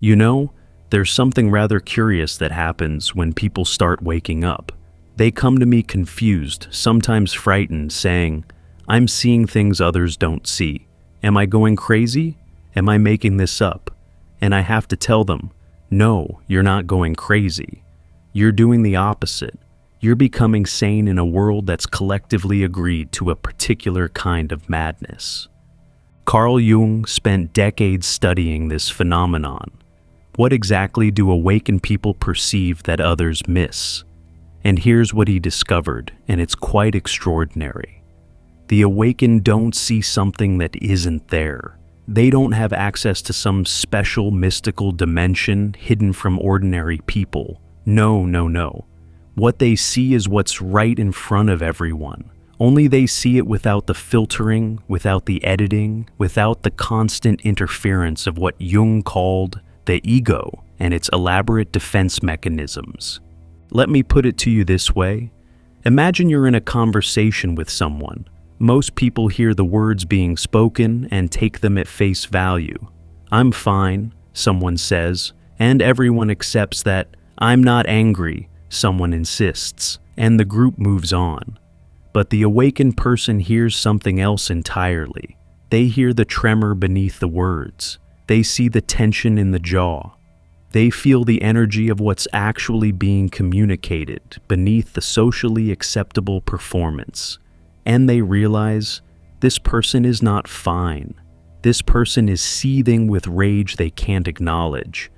You know, there's something rather curious that happens when people start waking up. They come to me confused, sometimes frightened, saying, "I'm seeing things others don't see. Am I going crazy? Am I making this up?" And I have to tell them, no, you're not going crazy. You're doing the opposite. You're becoming sane in a world that's collectively agreed to a particular kind of madness. Carl Jung spent decades studying this phenomenon. What exactly do awakened people perceive that others miss? And here's what he discovered, and it's quite extraordinary. The awakened don't see something that isn't there. They don't have access to some special mystical dimension hidden from ordinary people. No. What they see is what's right in front of everyone. Only they see it without the filtering, without the editing, without the constant interference of what Jung called the ego and its elaborate defense mechanisms. Let me put it to you this way. Imagine you're in a conversation with someone. Most people hear the words being spoken and take them at face value. "I'm fine," someone says, and everyone accepts that. "I'm not angry," someone insists, and the group moves on. But the awakened person hears something else entirely. They hear the tremor beneath the words. They see the tension in the jaw. They feel the energy of what's actually being communicated beneath the socially acceptable performance. And they realize this person is not fine. This person is seething with rage they can't acknowledge.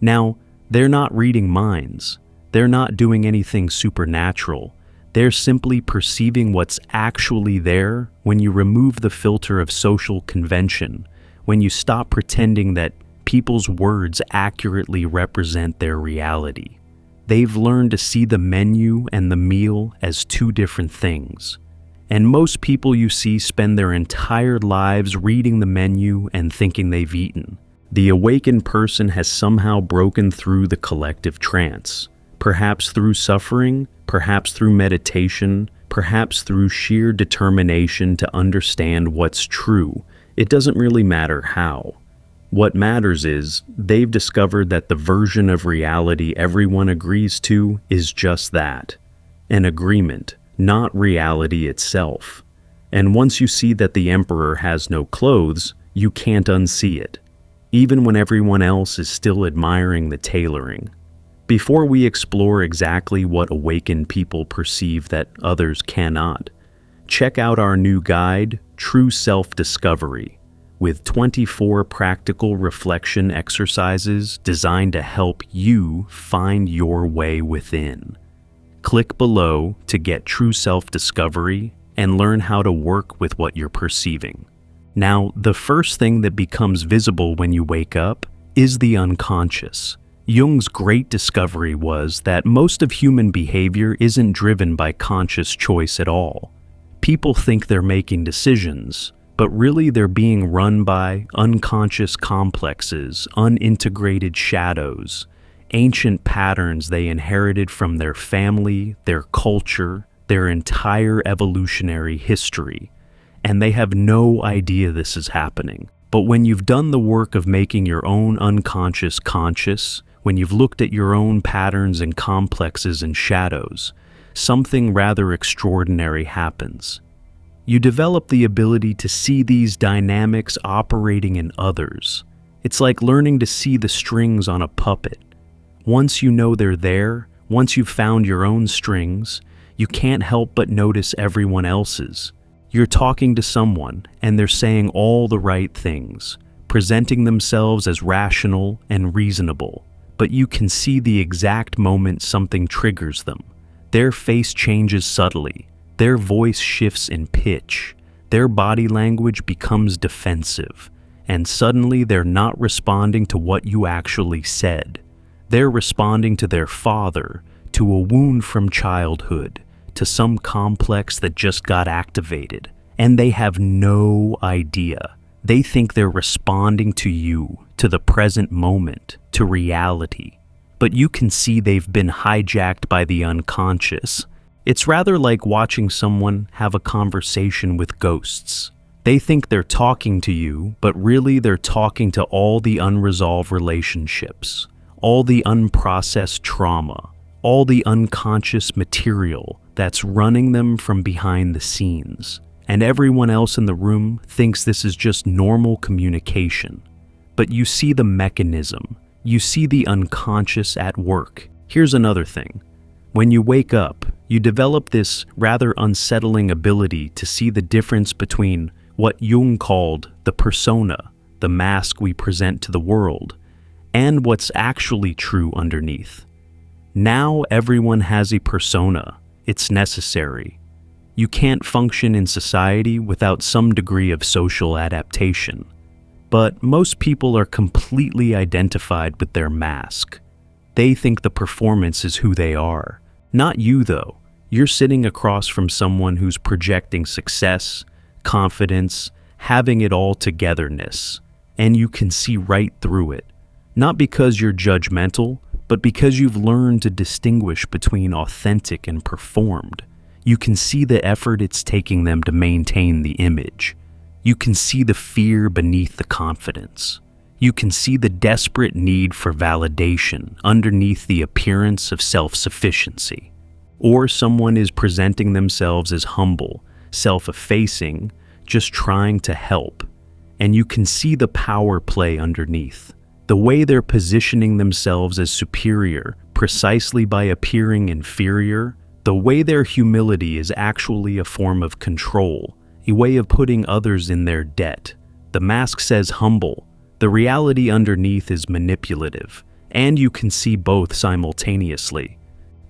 Now, they're not reading minds. They're not doing anything supernatural. They're simply perceiving what's actually there when you remove the filter of social convention, when you stop pretending that people's words accurately represent their reality. They've learned to see the menu and the meal as two different things. And most people you see spend their entire lives reading the menu and thinking they've eaten. The awakened person has somehow broken through the collective trance, perhaps through suffering, perhaps through meditation, perhaps through sheer determination to understand what's true. It doesn't really matter how. What matters is they've discovered that the version of reality everyone agrees to is just that, an agreement, not reality itself. And once you see that the emperor has no clothes, you can't unsee it, even when everyone else is still admiring the tailoring. Before we explore exactly what awakened people perceive that others cannot, check out our new guide, True Self-Discovery, with 24 practical reflection exercises designed to help you find your way within. Click below to get True Self-Discovery and learn how to work with what you're perceiving. Now, the first thing that becomes visible when you wake up is the unconscious. Jung's great discovery was that most of human behavior isn't driven by conscious choice at all. People think they're making decisions, but really they're being run by unconscious complexes, unintegrated shadows, ancient patterns they inherited from their family, their culture, their entire evolutionary history. And they have no idea this is happening. But when you've done the work of making your own unconscious conscious, when you've looked at your own patterns and complexes and shadows, something rather extraordinary happens. You develop the ability to see these dynamics operating in others. It's like learning to see the strings on a puppet. Once you know they're there, once you've found your own strings, you can't help but notice everyone else's. You're talking to someone, and they're saying all the right things, presenting themselves as rational and reasonable, but you can see the exact moment something triggers them. Their face changes subtly, their voice shifts in pitch, their body language becomes defensive, and suddenly they're not responding to what you actually said. They're responding to their father, to a wound from childhood, to some complex that just got activated, and they have no idea. They think they're responding to you, to the present moment, to reality. But you can see they've been hijacked by the unconscious. It's rather like watching someone have a conversation with ghosts. They think they're talking to you, but really they're talking to all the unresolved relationships, all the unprocessed trauma, all the unconscious material that's running them from behind the scenes. And everyone else in the room thinks this is just normal communication. But you see the mechanism. You see the unconscious at work. Here's another thing. When you wake up, you develop this rather unsettling ability to see the difference between what Jung called the persona, the mask we present to the world, and what's actually true underneath. Now everyone has a persona. It's necessary. You can't function in society without some degree of social adaptation. But most people are completely identified with their mask. They think the performance is who they are. Not you, though. You're sitting across from someone who's projecting success, confidence, having it all togetherness, and you can see right through it. Not because you're judgmental, but because you've learned to distinguish between authentic and performed. You can see the effort it's taking them to maintain the image. You can see the fear beneath the confidence. You can see the desperate need for validation underneath the appearance of self-sufficiency. Or someone is presenting themselves as humble, self-effacing, just trying to help. And you can see the power play underneath. The way they're positioning themselves as superior precisely by appearing inferior, the way their humility is actually a form of control, a way of putting others in their debt. The mask says humble. The reality underneath is manipulative, and you can see both simultaneously.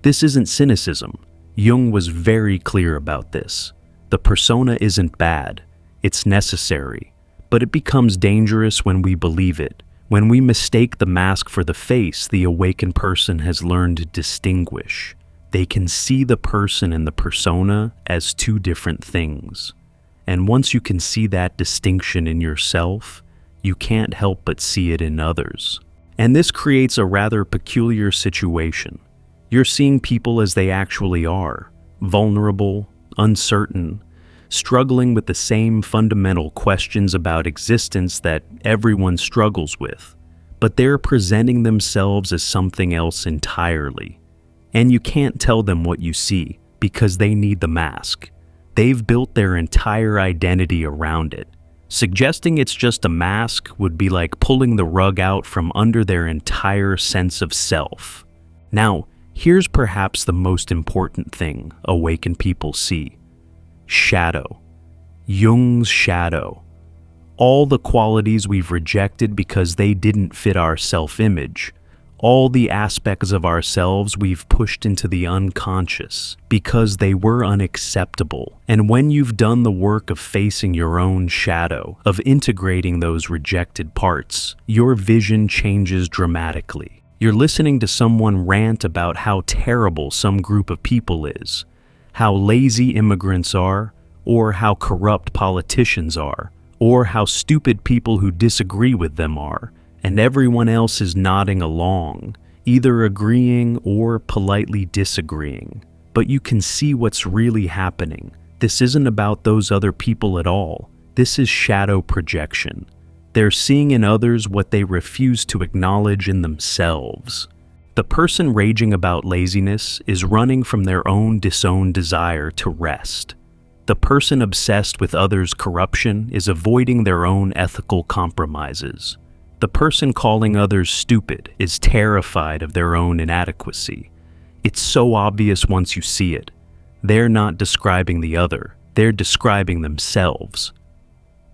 This isn't cynicism. Jung was very clear about this. The persona isn't bad. It's necessary. But it becomes dangerous when we believe it. When we mistake the mask for the face, the awakened person has learned to distinguish. They can see the person and the persona as two different things. And once you can see that distinction in yourself, you can't help but see it in others. And this creates a rather peculiar situation. You're seeing people as they actually are, vulnerable, uncertain, struggling with the same fundamental questions about existence that everyone struggles with, but they're presenting themselves as something else entirely. And you can't tell them what you see because they need the mask. They've built their entire identity around it. Suggesting it's just a mask would be like pulling the rug out from under their entire sense of self. Now, here's perhaps the most important thing awakened people see. Shadow. Jung's shadow. All the qualities we've rejected because they didn't fit our self-image. All the aspects of ourselves we've pushed into the unconscious because they were unacceptable. And when you've done the work of facing your own shadow, of integrating those rejected parts, your vision changes dramatically. You're listening to someone rant about how terrible some group of people is, how lazy immigrants are, or how corrupt politicians are, or how stupid people who disagree with them are, and everyone else is nodding along, either agreeing or politely disagreeing. But you can see what's really happening. This isn't about those other people at all. This is shadow projection. They're seeing in others what they refuse to acknowledge in themselves. The person raging about laziness is running from their own disowned desire to rest. The person obsessed with others' corruption is avoiding their own ethical compromises. The person calling others stupid is terrified of their own inadequacy. It's so obvious once you see it. They're not describing the other, they're describing themselves.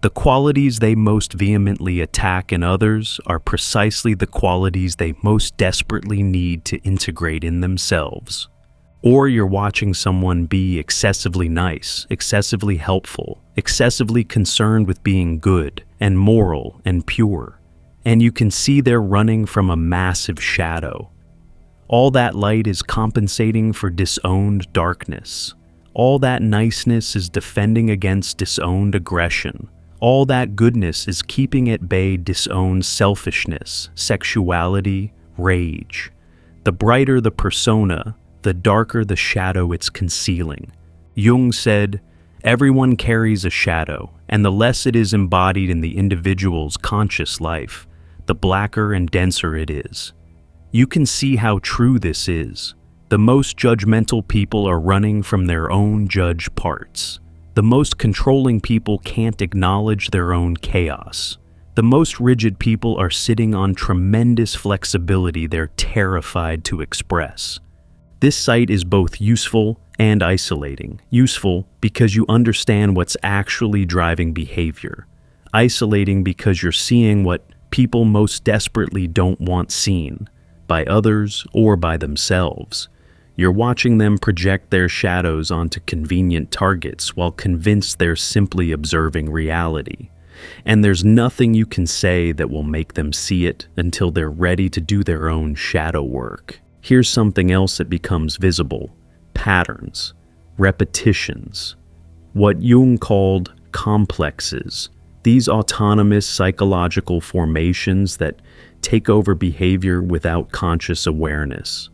The qualities they most vehemently attack in others are precisely the qualities they most desperately need to integrate in themselves. Or you're watching someone be excessively nice, excessively helpful, excessively concerned with being good and moral and pure, and you can see they're running from a massive shadow. All that light is compensating for disowned darkness. All that niceness is defending against disowned aggression. All that goodness is keeping at bay disowned selfishness, sexuality, rage. The brighter the persona, the darker the shadow it's concealing. Jung said, "Everyone carries a shadow, and the less it is embodied in the individual's conscious life, the blacker and denser it is. You can see how true this is. The most judgmental people are running from their own judge parts. The most controlling people can't acknowledge their own chaos. The most rigid people are sitting on tremendous flexibility they're terrified to express. This sight is both useful and isolating. Useful because you understand what's actually driving behavior. Isolating because you're seeing what people most desperately don't want seen, by others or by themselves. You're watching them project their shadows onto convenient targets while convinced they're simply observing reality. And there's nothing you can say that will make them see it until they're ready to do their own shadow work. Here's something else that becomes visible: patterns, repetitions, what Jung called complexes. These autonomous psychological formations that take over behavior without conscious awareness.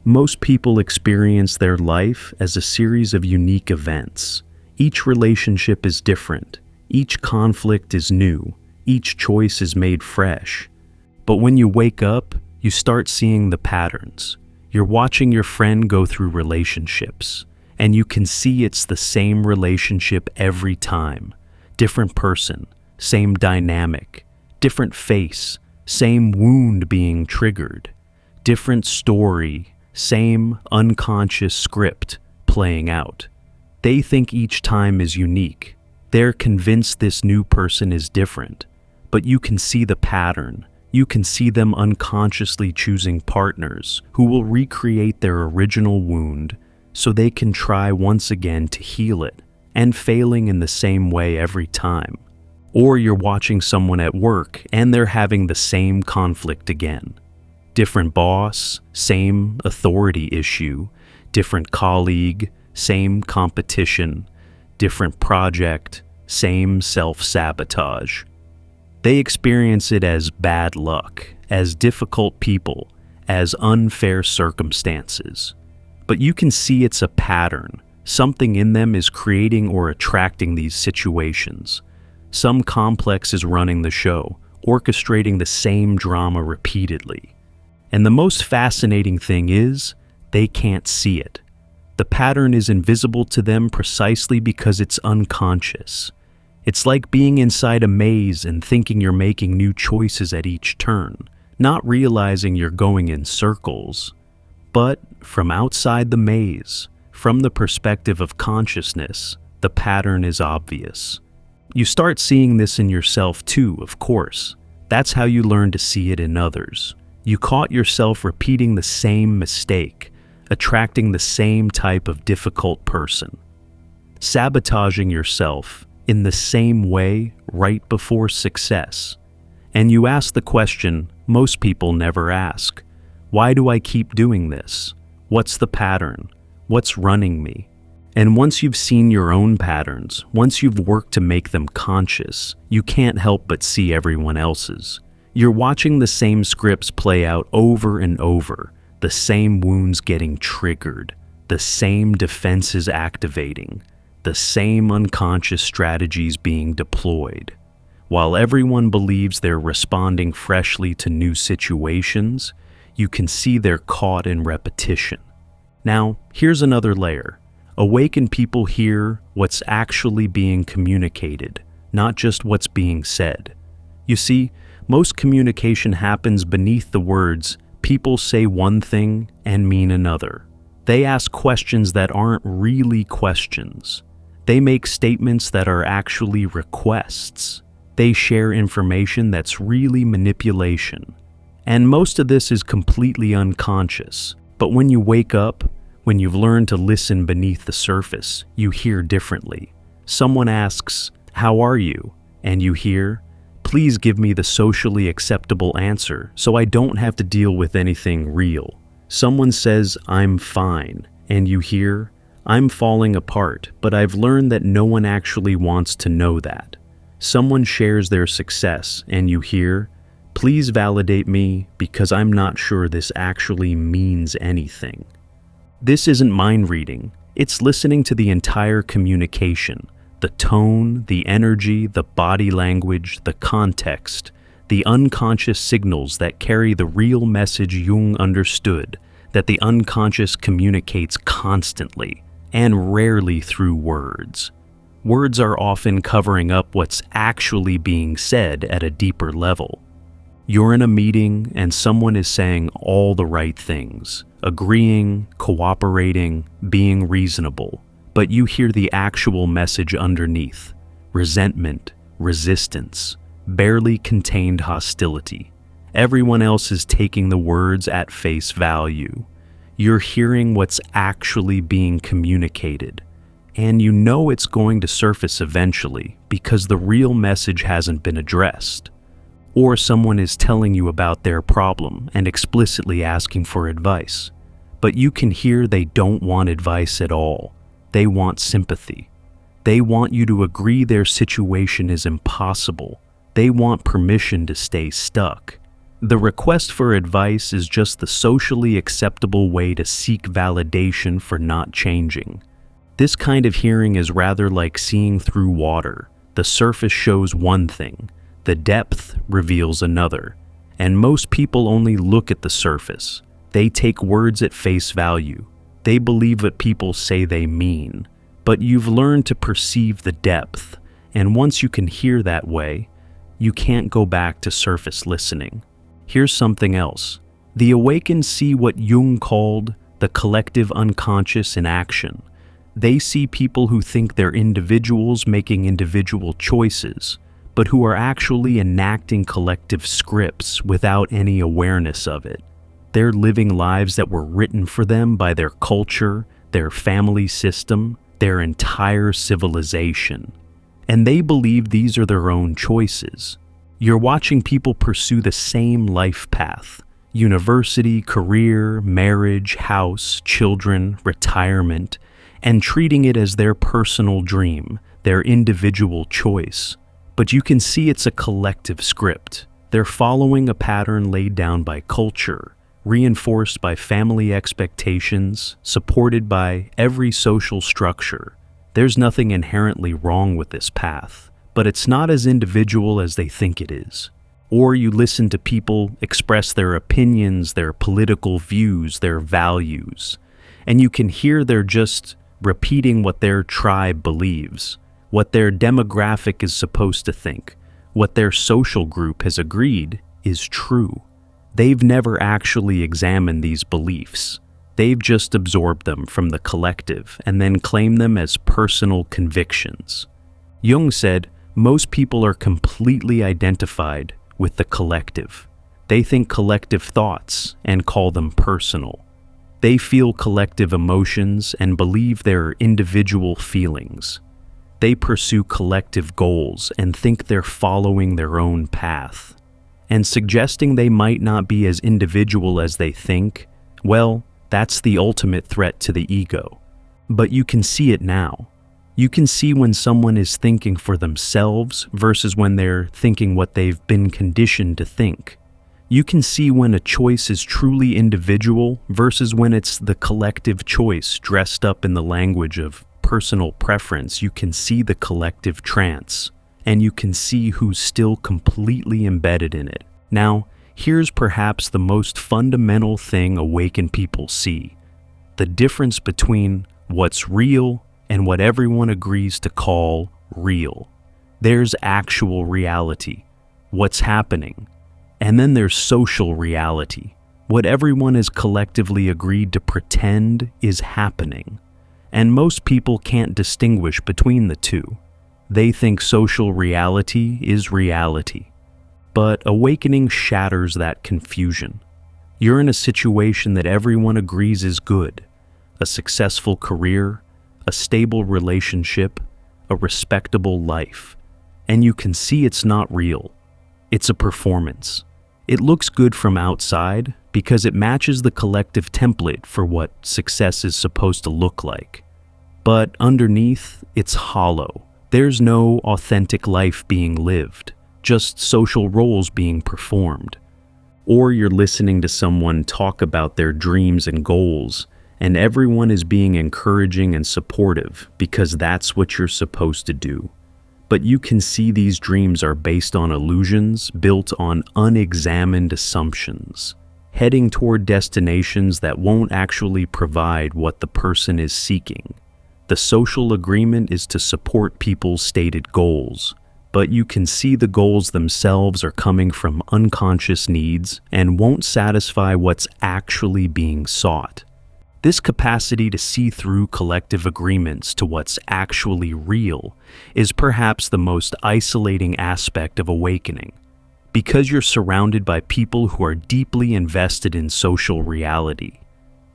Most people experience their life as a series of unique events. Each relationship is different. Each conflict is new. Each choice is made fresh. But when you wake up, you start seeing the patterns. You're watching your friend go through relationships, and you can see it's the same relationship every time. Different person, same dynamic. Different face, same wound being triggered. Different story, same unconscious script playing out. They think each time is unique. They're convinced this new person is different, but you can see the pattern. You can see them unconsciously choosing partners who will recreate their original wound so they can try once again to heal it, and failing in the same way every time. Or you're watching someone at work and they're having the same conflict again. Different boss, same authority issue. Different colleague, same competition. Different project, same self-sabotage. They experience it as bad luck, as difficult people, as unfair circumstances. But you can see it's a pattern. Something in them is creating or attracting these situations. Some complex is running the show, orchestrating the same drama repeatedly. And the most fascinating thing is, they can't see it. The pattern is invisible to them precisely because it's unconscious. It's like being inside a maze and thinking you're making new choices at each turn, not realizing you're going in circles. But from outside the maze, from the perspective of consciousness, the pattern is obvious. You start seeing this in yourself too, of course. That's how you learn to see it in others. You caught yourself repeating the same mistake, attracting the same type of difficult person, sabotaging yourself in the same way right before success. And you ask the question most people never ask: why do I keep doing this? What's the pattern? What's running me? And once you've seen your own patterns, once you've worked to make them conscious, you can't help but see everyone else's. You're watching the same scripts play out over and over, the same wounds getting triggered, the same defenses activating, the same unconscious strategies being deployed. While everyone believes they're responding freshly to new situations, you can see they're caught in repetition. Now, here's another layer. Awakened people hear what's actually being communicated, not just what's being said. You see, most communication happens beneath the words. People say one thing and mean another. They ask questions that aren't really questions. They make statements that are actually requests. They share information that's really manipulation. And most of this is completely unconscious. But when you wake up, when you've learned to listen beneath the surface, you hear differently. Someone asks, "How are you?" And you hear, "Please give me the socially acceptable answer so I don't have to deal with anything real." Someone says, "I'm fine," and you hear, "I'm falling apart, but I've learned that no one actually wants to know that." Someone shares their success, and you hear, "Please validate me because I'm not sure this actually means anything." This isn't mind reading, it's listening to the entire communication, The tone, the energy, the body language, the context, the unconscious signals that carry the real message Jung understood, that the unconscious communicates constantly and rarely through words. Words are often covering up what's actually being said at a deeper level. You're in a meeting and someone is saying all the right things, agreeing, cooperating, being reasonable, but you hear the actual message underneath: resentment, resistance, barely contained hostility. Everyone else is taking the words at face value. You're hearing what's actually being communicated, and you know it's going to surface eventually because the real message hasn't been addressed. Or someone is telling you about their problem and explicitly asking for advice, but you can hear they don't want advice at all. They want sympathy. They want you to agree their situation is impossible. They want permission to stay stuck. The request for advice is just the socially acceptable way to seek validation for not changing. This kind of hearing is rather like seeing through water. The surface shows one thing, the depth reveals another, and most people only look at the surface. They take words at face value. They believe what people say they mean, but you've learned to perceive the depth, and once you can hear that way, you can't go back to surface listening. Here's something else. The awakened see what Jung called the collective unconscious in action. They see people who think they're individuals making individual choices, but who are actually enacting collective scripts without any awareness of it. They're living lives that were written for them by their culture, their family system, their entire civilization. And they believe these are their own choices. You're watching people pursue the same life path: university, career, marriage, house, children, retirement, and treating it as their personal dream, their individual choice. But you can see it's a collective script. They're following a pattern laid down by culture, reinforced by family expectations, supported by every social structure. There's nothing inherently wrong with this path, but it's not as individual as they think it is. Or you listen to people express their opinions, their political views, their values, and you can hear they're just repeating what their tribe believes, what their demographic is supposed to think, what their social group has agreed is true. They've never actually examined these beliefs. They've just absorbed them from the collective and then claimed them as personal convictions. Jung said most people are completely identified with the collective. They think collective thoughts and call them personal. They feel collective emotions and believe they're individual feelings. They pursue collective goals and think they're following their own path. And suggesting they might not be as individual as they think, well, that's the ultimate threat to the ego. But you can see it now. You can see when someone is thinking for themselves versus when they're thinking what they've been conditioned to think. You can see when a choice is truly individual versus when it's the collective choice dressed up in the language of personal preference. You can see the collective trance, and you can see who's still completely embedded in it. Now, here's perhaps the most fundamental thing awakened people see: the difference between what's real and what everyone agrees to call real. There's actual reality, what's happening, and then there's social reality, what everyone has collectively agreed to pretend is happening. And most people can't distinguish between the two. They think social reality is reality. But awakening shatters that confusion. You're in a situation that everyone agrees is good: a successful career, a stable relationship, a respectable life. And you can see it's not real. It's a performance. It looks good from outside because it matches the collective template for what success is supposed to look like. But underneath, it's hollow. There's no authentic life being lived, just social roles being performed. Or you're listening to someone talk about their dreams and goals, and everyone is being encouraging and supportive because that's what you're supposed to do. But you can see these dreams are based on illusions built on unexamined assumptions, heading toward destinations that won't actually provide what the person is seeking. The social agreement is to support people's stated goals, but you can see the goals themselves are coming from unconscious needs and won't satisfy what's actually being sought. This capacity to see through collective agreements to what's actually real is perhaps the most isolating aspect of awakening. Because you're surrounded by people who are deeply invested in social reality,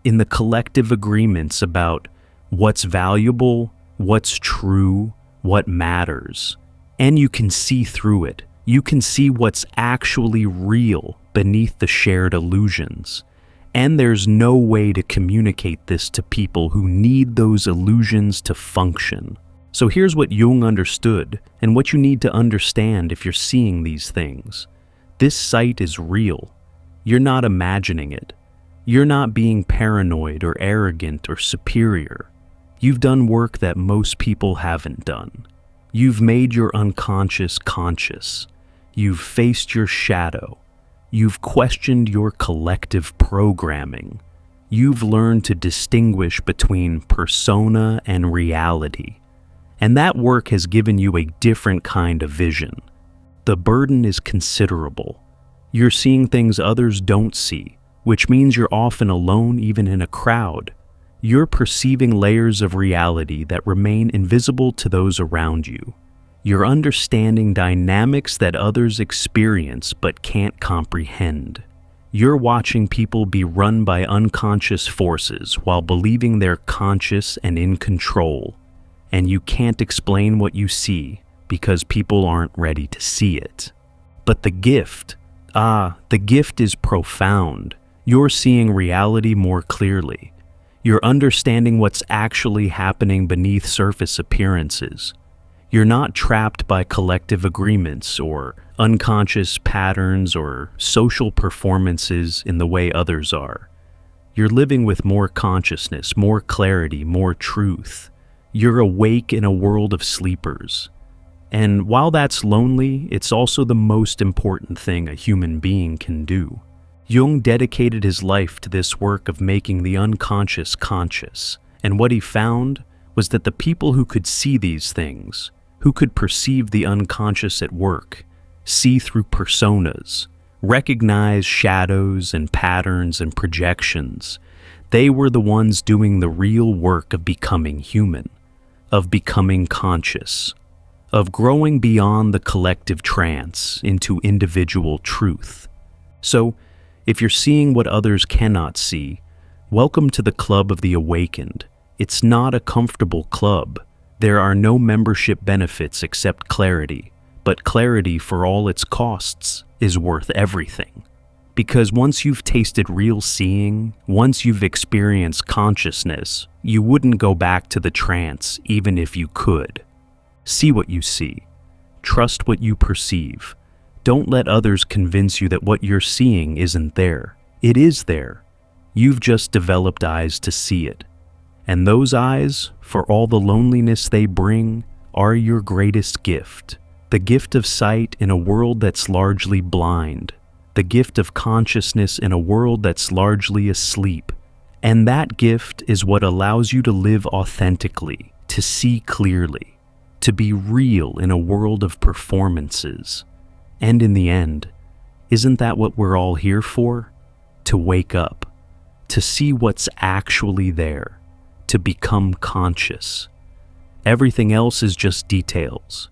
in the collective agreements about what's valuable, what's true, what matters. And you can see through it. You can see what's actually real beneath the shared illusions. And there's no way to communicate this to people who need those illusions to function. So here's what Jung understood and what you need to understand if you're seeing these things. This sight is real. You're not imagining it. You're not being paranoid or arrogant or superior. You've done work that most people haven't done. You've made your unconscious conscious. You've faced your shadow. You've questioned your collective programming. You've learned to distinguish between persona and reality. And that work has given you a different kind of vision. The burden is considerable. You're seeing things others don't see, which means you're often alone even in a crowd. You're perceiving layers of reality that remain invisible to those around you. You're understanding dynamics that others experience but can't comprehend. You're watching people be run by unconscious forces while believing they're conscious and in control. And you can't explain what you see because people aren't ready to see it. But the gift is profound. You're seeing reality more clearly. You're understanding what's actually happening beneath surface appearances. You're not trapped by collective agreements or unconscious patterns or social performances in the way others are. You're living with more consciousness, more clarity, more truth. You're awake in a world of sleepers. And while that's lonely, it's also the most important thing a human being can do. Jung dedicated his life to this work of making the unconscious conscious, and what he found was that the people who could see these things, who could perceive the unconscious at work, see through personas, recognize shadows and patterns and projections, they were the ones doing the real work of becoming human, of becoming conscious, of growing beyond the collective trance into individual truth. So, if you're seeing what others cannot see, welcome to the Club of the Awakened. It's not a comfortable club. There are no membership benefits except clarity, but clarity for all its costs is worth everything. Because once you've tasted real seeing, once you've experienced consciousness, you wouldn't go back to the trance even if you could. See what you see. Trust what you perceive. Don't let others convince you that what you're seeing isn't there. It is there. You've just developed eyes to see it. And those eyes, for all the loneliness they bring, are your greatest gift. The gift of sight in a world that's largely blind. The gift of consciousness in a world that's largely asleep. And that gift is what allows you to live authentically, to see clearly, to be real in a world of performances. And in the end, isn't that what we're all here for? To wake up, to see what's actually there, to become conscious. Everything else is just details.